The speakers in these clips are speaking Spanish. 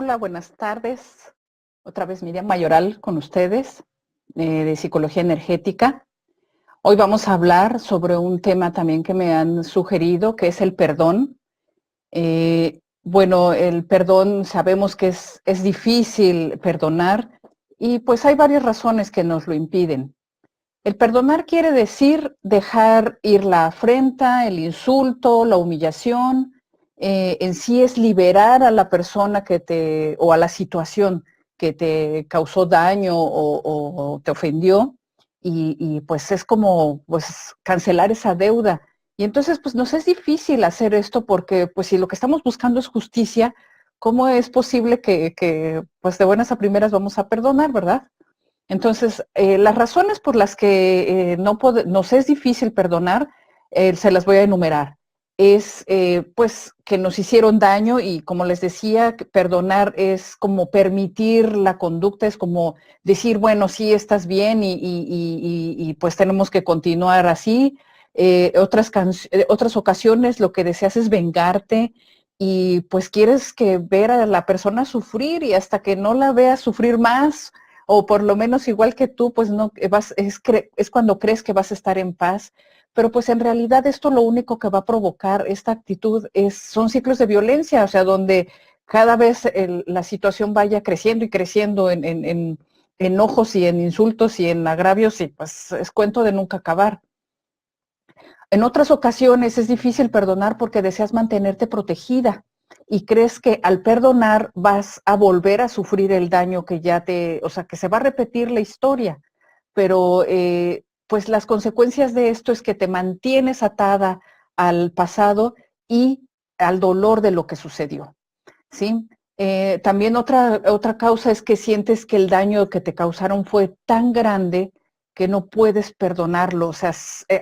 Hola, buenas tardes. Otra vez Miriam Mayoral con ustedes, de Psicología Energética. Hoy vamos a hablar sobre un tema también que me han sugerido, que es el perdón. Bueno, el perdón sabemos que es difícil perdonar y pues hay varias razones que nos lo impiden. El perdonar quiere decir dejar ir la afrenta, el insulto, la humillación. En sí es liberar a la persona o a la situación que te causó daño o te ofendió. Y pues es como pues cancelar esa deuda. Y entonces pues nos es difícil hacer esto porque pues si lo que estamos buscando es justicia, ¿cómo es posible que pues de buenas a primeras vamos a perdonar, verdad? Entonces, las razones por las que nos es difícil perdonar, se las voy a enumerar. Es pues que nos hicieron daño y como les decía, perdonar es como permitir la conducta, es como decir, bueno, sí, estás bien y pues tenemos que continuar así. Otras ocasiones lo que deseas es vengarte y pues quieres que ver a la persona sufrir y hasta que no la veas sufrir más, o por lo menos igual que tú, pues no es cuando crees que vas a estar en paz, pero pues en realidad esto lo único que va a provocar esta actitud son ciclos de violencia, o sea, donde cada vez la situación vaya creciendo y creciendo en enojos y en insultos y en agravios y pues es cuento de nunca acabar. En otras ocasiones es difícil perdonar porque deseas mantenerte protegida y crees que al perdonar vas a volver a sufrir el daño que o sea, que se va a repetir la historia, pero pues las consecuencias de esto es que te mantienes atada al pasado y al dolor de lo que sucedió, ¿sí? También otra causa es que sientes que el daño que te causaron fue tan grande que no puedes perdonarlo. O sea,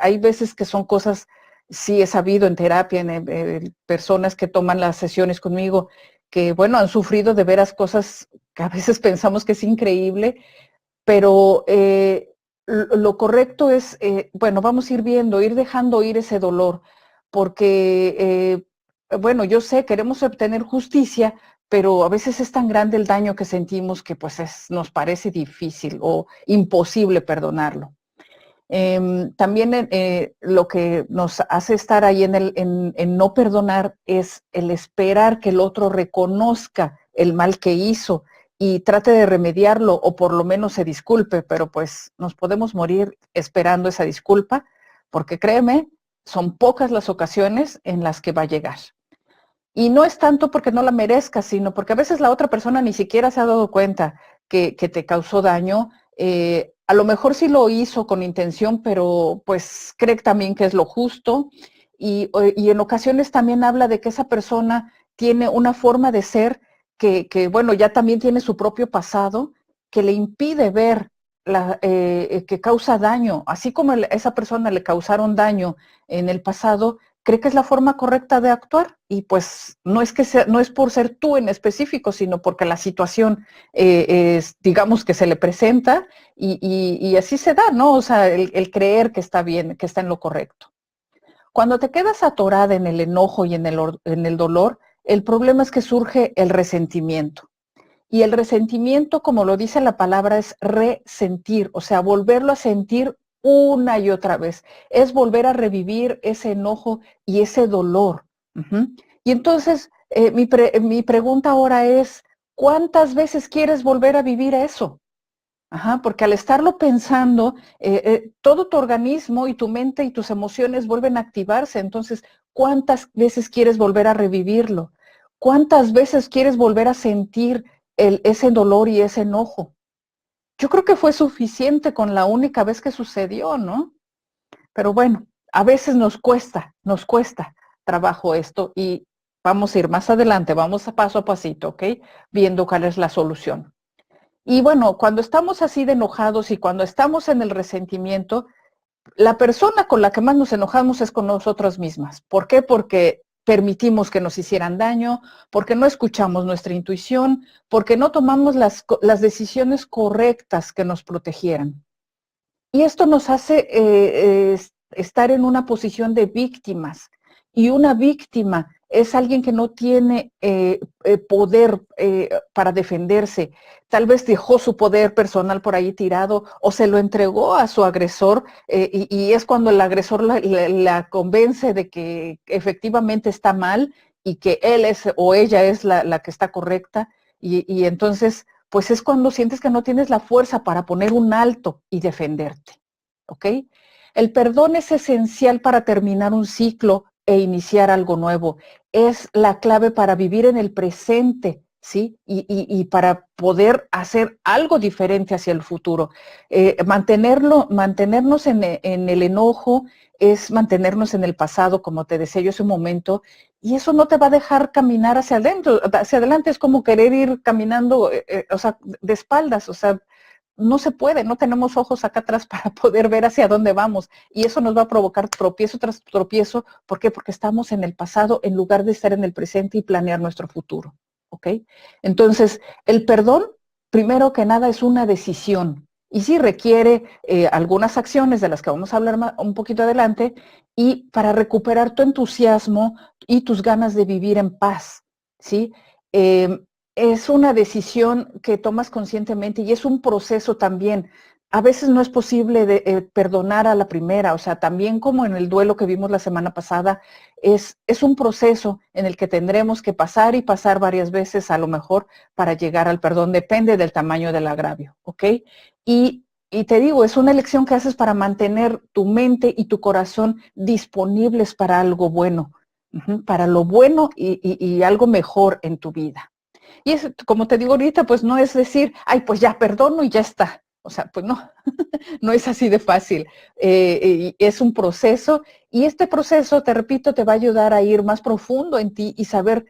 hay veces que son cosas, sí he sabido en terapia, en personas que toman las sesiones conmigo, que bueno, han sufrido de veras cosas que a veces pensamos que es increíble, pero lo correcto es, bueno, vamos a ir viendo, ir dejando ir ese dolor, porque, bueno, yo sé, queremos obtener justicia, pero a veces es tan grande el daño que sentimos que pues nos parece difícil o imposible perdonarlo. También lo que nos hace estar ahí en no perdonar es el esperar que el otro reconozca el mal que hizo y trate de remediarlo o por lo menos se disculpe, pero pues nos podemos morir esperando esa disculpa, porque créeme, son pocas las ocasiones en las que va a llegar. Y no es tanto porque no la merezcas, sino porque a veces la otra persona ni siquiera se ha dado cuenta que te causó daño. A lo mejor sí lo hizo con intención, pero pues cree también que es lo justo. Y en ocasiones también habla de que esa persona tiene una forma de ser bueno, ya también tiene su propio pasado que le impide ver que causa daño. Así como a esa persona le causaron daño en el pasado, cree que es la forma correcta de actuar y pues no es no es por ser tú en específico, sino porque la situación digamos que se le presenta y así se da, ¿no? O sea, el creer que está bien, que está en lo correcto. Cuando te quedas atorada en el enojo y en el dolor, el problema es que surge el resentimiento. Y el resentimiento, como lo dice la palabra, es resentir, o sea, volverlo a sentir una y otra vez. Es volver a revivir ese enojo y ese dolor. Ujú. Y entonces, mi pregunta ahora es, ¿cuántas veces quieres volver a vivir eso? Ajá, porque al estarlo pensando, todo tu organismo y tu mente y tus emociones vuelven a activarse. Entonces, ¿cuántas veces quieres volver a revivirlo? ¿Cuántas veces quieres volver a sentir ese dolor y ese enojo? Yo creo que fue suficiente con la única vez que sucedió, ¿no? Pero bueno, a veces nos cuesta trabajo esto y vamos a ir más adelante, vamos a paso a pasito, ¿ok? Viendo cuál es la solución. Y bueno, cuando estamos así de enojados y cuando estamos en el resentimiento, la persona con la que más nos enojamos es con nosotras mismas. ¿Por qué? Porque permitimos que nos hicieran daño, porque no escuchamos nuestra intuición, porque no tomamos las decisiones correctas que nos protegieran. Y esto nos hace estar en una posición de víctimas. Y una víctima es alguien que no tiene poder para defenderse. Tal vez dejó su poder personal por ahí tirado o se lo entregó a su agresor y es cuando el agresor la convence de que efectivamente está mal y que él es o ella es la que está correcta y entonces pues es cuando sientes que no tienes la fuerza para poner un alto y defenderte, ¿ok? El perdón es esencial para terminar un ciclo e iniciar algo nuevo. Es la clave para vivir en el presente, ¿sí? Y para poder hacer algo diferente hacia el futuro. Mantenernos en el enojo es mantenernos en el pasado, como te decía yo hace un momento, y eso no te va a dejar caminar hacia adentro, hacia adelante. Es como querer ir caminando, o sea, de espaldas, o sea, no se puede, no tenemos ojos acá atrás para poder ver hacia dónde vamos y eso nos va a provocar tropiezo tras tropiezo. ¿Por qué? Porque estamos en el pasado en lugar de estar en el presente y planear nuestro futuro, ¿ok? Entonces, el perdón, primero que nada, es una decisión y sí requiere algunas acciones de las que vamos a hablar un poquito adelante y para recuperar tu entusiasmo y tus ganas de vivir en paz, ¿sí? Es una decisión que tomas conscientemente y es un proceso también. A veces no es posible perdonar a la primera, o sea, también como en el duelo que vimos la semana pasada, es un proceso en el que tendremos que pasar y pasar varias veces a lo mejor para llegar al perdón, depende del tamaño del agravio, ¿ok? Y te digo, es una elección que haces para mantener tu mente y tu corazón disponibles para algo bueno, para lo bueno y algo mejor en tu vida. Y es, como te digo ahorita, pues no es decir, ay, pues ya perdono y ya está. O sea, pues no, no es así de fácil. Es un proceso y este proceso, te repito, te va a ayudar a ir más profundo en ti y saber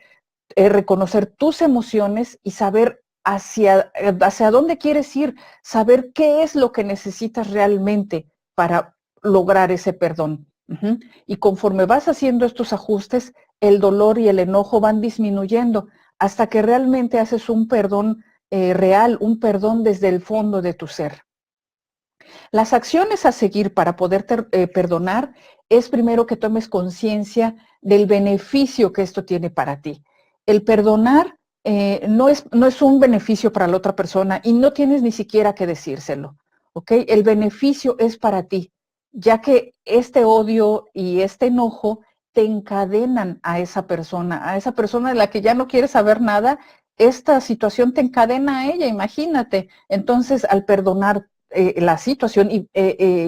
reconocer tus emociones y saber hacia dónde quieres ir, saber qué es lo que necesitas realmente para lograr ese perdón. Y conforme vas haciendo estos ajustes, el dolor y el enojo van disminuyendo hasta que realmente haces un perdón real, un perdón desde el fondo de tu ser. Las acciones a seguir para poder perdonar es primero que tomes conciencia del beneficio que esto tiene para ti. El perdonar no es un beneficio para la otra persona y no tienes ni siquiera que decírselo, ¿ok? El beneficio es para ti, ya que este odio y este enojo te encadenan a esa persona de la que ya no quieres saber nada, esta situación te encadena a ella, imagínate. Entonces, al perdonar la situación y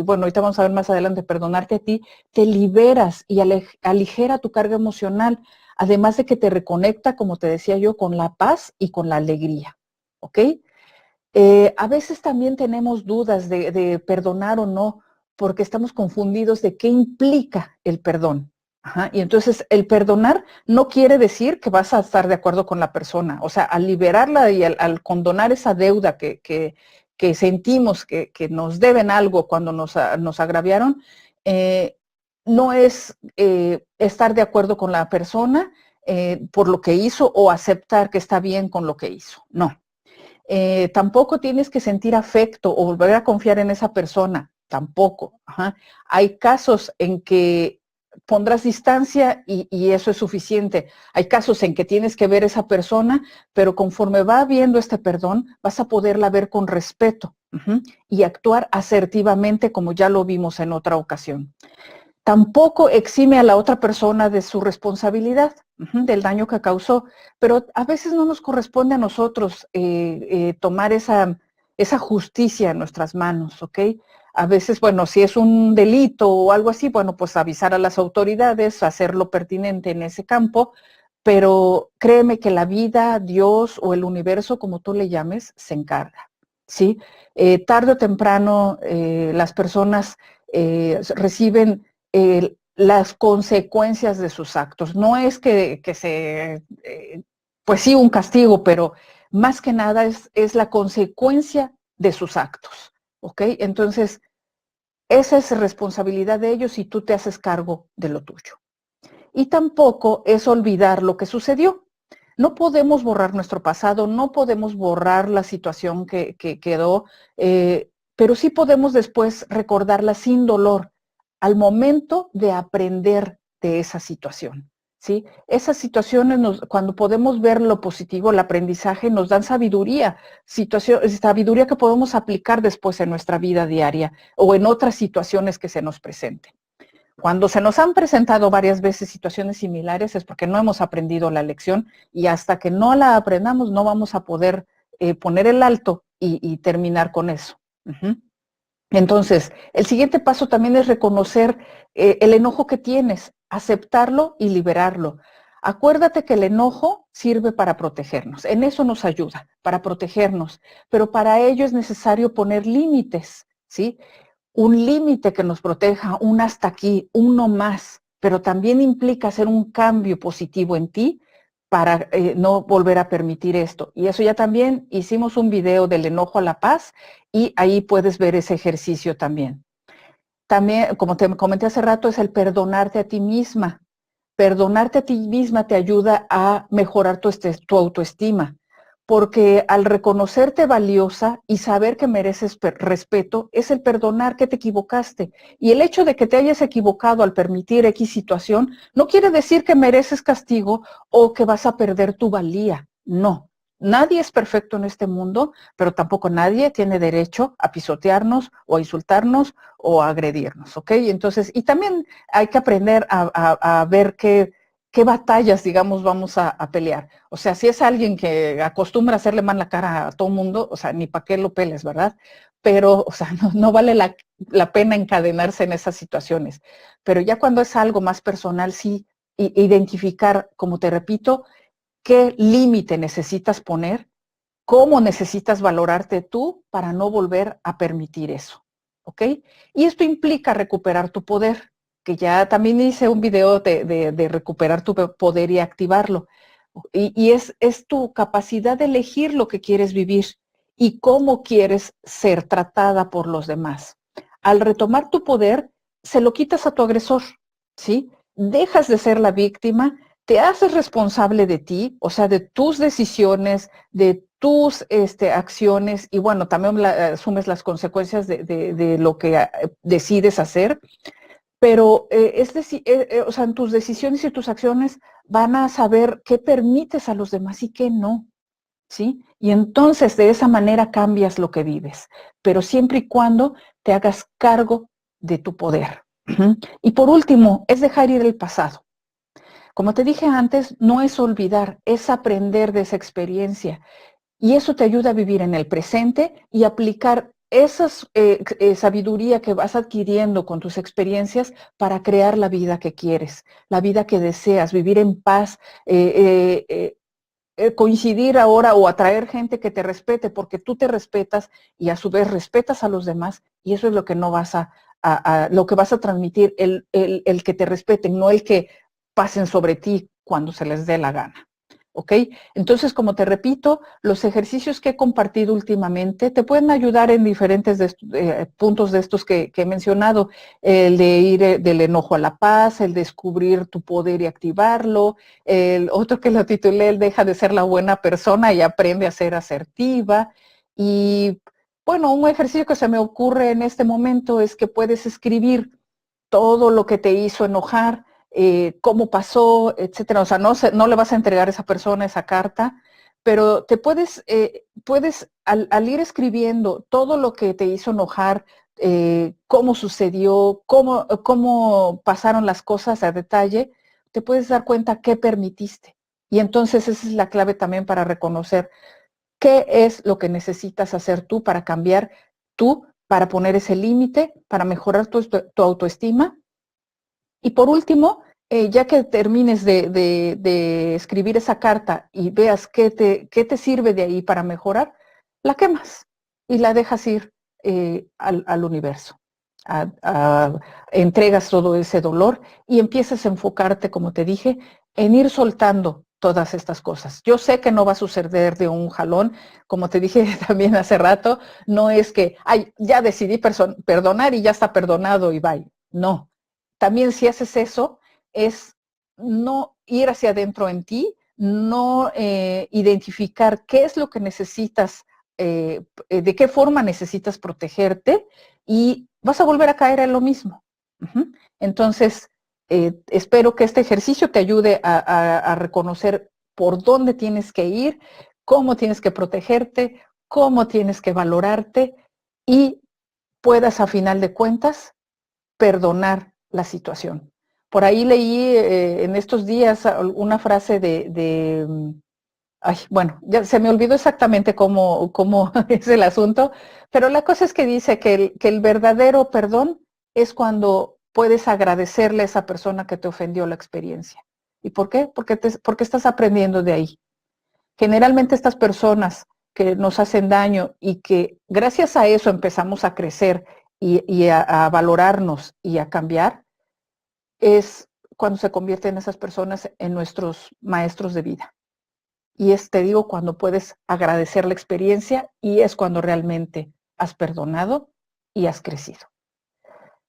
bueno, ahorita vamos a ver más adelante, perdonarte a ti, te liberas y aligera tu carga emocional, además de que te reconecta, como te decía yo, con la paz y con la alegría, ¿ok? A veces también tenemos dudas de perdonar o no, porque estamos confundidos de qué implica el perdón. Ajá, y entonces el perdonar no quiere decir que vas a estar de acuerdo con la persona. O sea, al liberarla y al condonar esa deuda que sentimos que nos deben algo cuando nos agraviaron, no es estar de acuerdo con la persona por lo que hizo o aceptar que está bien con lo que hizo. No. Tampoco tienes que sentir afecto o volver a confiar en esa persona, tampoco. Ajá. Hay casos en que pondrás distancia y eso es suficiente. Hay casos en que tienes que ver a esa persona, pero conforme va viendo este perdón, vas a poderla ver con respeto y actuar asertivamente como ya lo vimos en otra ocasión. Tampoco exime a la otra persona de su responsabilidad, del daño que causó, pero a veces no nos corresponde a nosotros tomar esa justicia en nuestras manos, ¿ok? A veces, bueno, si es un delito o algo así, bueno, pues avisar a las autoridades, hacer lo pertinente en ese campo, pero créeme que la vida, Dios o el universo, como tú le llames, se encarga, ¿sí? Tarde o temprano las personas reciben las consecuencias de sus actos. No es que se, pues sí, un castigo, pero más que nada es la consecuencia de sus actos, ¿ok? Entonces, esa es responsabilidad de ellos y tú te haces cargo de lo tuyo. Y tampoco es olvidar lo que sucedió. No podemos borrar nuestro pasado, no podemos borrar la situación que quedó, pero sí podemos después recordarla sin dolor al momento de aprender de esa situación. ¿sí? Esas situaciones, cuando podemos ver lo positivo, el aprendizaje, nos dan sabiduría, sabiduría que podemos aplicar después en nuestra vida diaria o en otras situaciones que se nos presenten. Cuando se nos han presentado varias veces situaciones similares es porque no hemos aprendido la lección y hasta que no la aprendamos no vamos a poder poner el alto y terminar con eso. Entonces, el siguiente paso también es reconocer el enojo que tienes, aceptarlo y liberarlo. Acuérdate que el enojo sirve para protegernos, en eso nos ayuda, para protegernos, pero para ello es necesario poner límites, ¿sí? Un límite que nos proteja, un hasta aquí, un no más, pero también implica hacer un cambio positivo en ti para no volver a permitir esto. Y eso ya también hicimos un video del enojo a la paz y ahí puedes ver ese ejercicio también. También, como te comenté hace rato, es el perdonarte a ti misma. Perdonarte a ti misma te ayuda a mejorar tu autoestima, porque al reconocerte valiosa y saber que mereces respeto, es el perdonar que te equivocaste. Y el hecho de que te hayas equivocado al permitir X situación, no quiere decir que mereces castigo o que vas a perder tu valía. No. Nadie es perfecto en este mundo, pero tampoco nadie tiene derecho a pisotearnos o a insultarnos o a agredirnos, ¿ok? Entonces, y también hay que aprender a ver qué batallas, digamos, vamos a pelear. O sea, si es alguien que acostumbra a hacerle mal la cara a todo mundo, o sea, ni para qué lo peles, ¿verdad? Pero, o sea, no vale la pena encadenarse en esas situaciones. Pero ya cuando es algo más personal, sí, identificar, como te repito, qué límite necesitas poner, cómo necesitas valorarte tú para no volver a permitir eso, ¿ok? Y esto implica recuperar tu poder, que ya también hice un video de recuperar tu poder y activarlo. Y es tu capacidad de elegir lo que quieres vivir y cómo quieres ser tratada por los demás. Al retomar tu poder, se lo quitas a tu agresor, ¿sí? Dejas de ser la víctima, te haces responsable de ti, o sea, de tus decisiones, de tus acciones y bueno, también asumes las consecuencias de lo que decides hacer, pero es decir, o sea, en tus decisiones y tus acciones van a saber qué permites a los demás y qué no, ¿sí? Y entonces de esa manera cambias lo que vives, pero siempre y cuando te hagas cargo de tu poder. Y por último, es dejar ir el pasado. Como te dije antes, no es olvidar, es aprender de esa experiencia. Y eso te ayuda a vivir en el presente y aplicar esa sabiduría que vas adquiriendo con tus experiencias para crear la vida que quieres, la vida que deseas, vivir en paz, coincidir ahora o atraer gente que te respete porque tú te respetas y a su vez respetas a los demás y eso es lo que no vas lo que vas a transmitir, el que te respeten, no el que pasen sobre ti cuando se les dé la gana. ¿Ok? Entonces, como te repito, los ejercicios que he compartido últimamente te pueden ayudar en diferentes puntos de estos que he mencionado. El de ir del enojo a la paz, el descubrir tu poder y activarlo. El otro que lo titulé, el deja de ser la buena persona y aprende a ser asertiva. Y bueno, un ejercicio que se me ocurre en este momento es que puedes escribir todo lo que te hizo enojar, cómo pasó, etcétera. O sea, no le vas a entregar a esa persona esa carta, pero te puedes al ir escribiendo todo lo que te hizo enojar, cómo sucedió, cómo pasaron las cosas a detalle, te puedes dar cuenta qué permitiste. Y entonces esa es la clave también para reconocer qué es lo que necesitas hacer tú para cambiar, tú para poner ese límite, para mejorar tu autoestima. Y por último, ya que termines de escribir esa carta y veas qué te sirve de ahí para mejorar, la quemas y la dejas ir al universo. Entregas todo ese dolor y empiezas a enfocarte, como te dije, en ir soltando todas estas cosas. Yo sé que no va a suceder de un jalón, como te dije también hace rato, no es que, ay, ya decidí perdonar y ya está perdonado y bye. No, también si haces eso, es no ir hacia adentro en ti, no identificar qué es lo que necesitas, de qué forma necesitas protegerte y vas a volver a caer en lo mismo. Entonces, espero que este ejercicio te ayude a reconocer por dónde tienes que ir, cómo tienes que protegerte, cómo tienes que valorarte y puedas a final de cuentas perdonar la situación. Por ahí leí en estos días una frase ay, bueno, ya se me olvidó exactamente cómo es el asunto, pero la cosa es que dice que el verdadero perdón es cuando puedes agradecerle a esa persona que te ofendió la experiencia. ¿Y por qué? Porque estás aprendiendo de ahí. Generalmente estas personas que nos hacen daño y que gracias a eso empezamos a crecer y a valorarnos y a cambiar, es cuando se convierten esas personas en nuestros maestros de vida. Y es, te digo, cuando puedes agradecer la experiencia y es cuando realmente has perdonado y has crecido.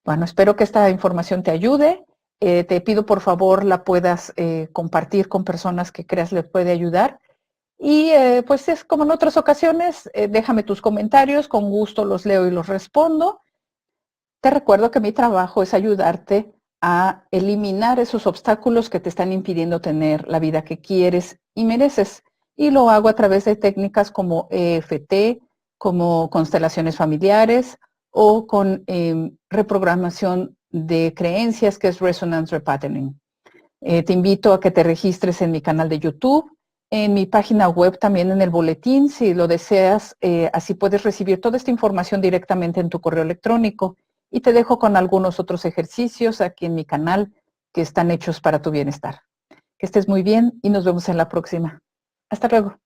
Bueno, espero que esta información te ayude. Te pido por favor la puedas compartir con personas que creas les puede ayudar. Y pues es como en otras ocasiones, déjame tus comentarios, con gusto los leo y los respondo. Te recuerdo que mi trabajo es ayudarte a eliminar esos obstáculos que te están impidiendo tener la vida que quieres y mereces. Y lo hago a través de técnicas como EFT, como constelaciones familiares o con reprogramación de creencias, que es Resonance Repatterning. Te invito a que te registres en mi canal de YouTube, en mi página web, también en el boletín, si lo deseas, así puedes recibir toda esta información directamente en tu correo electrónico. Y te dejo con algunos otros ejercicios aquí en mi canal que están hechos para tu bienestar. Que estés muy bien y nos vemos en la próxima. Hasta luego.